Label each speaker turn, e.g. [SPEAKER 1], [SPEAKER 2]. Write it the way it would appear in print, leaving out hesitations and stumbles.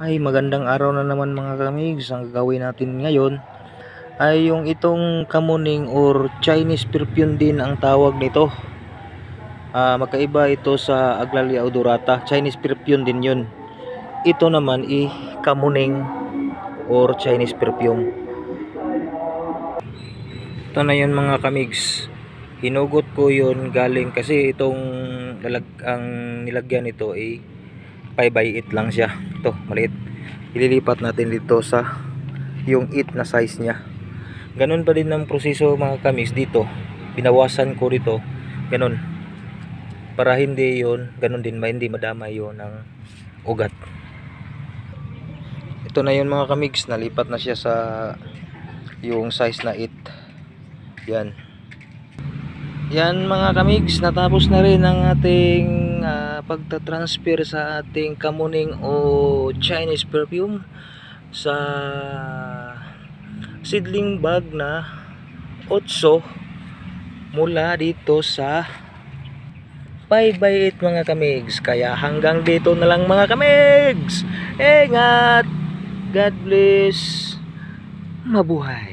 [SPEAKER 1] Ay magandang araw na naman mga kamigs. Ang gagawin natin ngayon ay yung itong kamuning or Chinese perfume din ang tawag nito. Magkaiba ito sa Aglalia odorata. Chinese perfume din yun. Ito naman kamuning or Chinese perfume. Ito na yun mga kamigs. Hinugot ko yun galing kasi itong ang nilagyan nito ay 5x8 lang siya. Ito maliit. Ililipat natin dito sa yung 8 na size niya. Ganun pa din ang proseso mga kamigs dito. Binawasan ko dito. Ganun. Para hindi yun, ganun din hindi madamay yun ng ugat. Ito na yun mga kamigs. Nalipat na siya sa yung size na 8. Yan. Yan mga kamigs, natapos na rin ang ating pagta-transfer sa ating kamuning o Chinese perfume sa seedling bag na 8 mula dito sa 5x8 mga kamigs. Kaya hanggang dito na lang mga kamigs. Ingat! God bless! Mabuhay!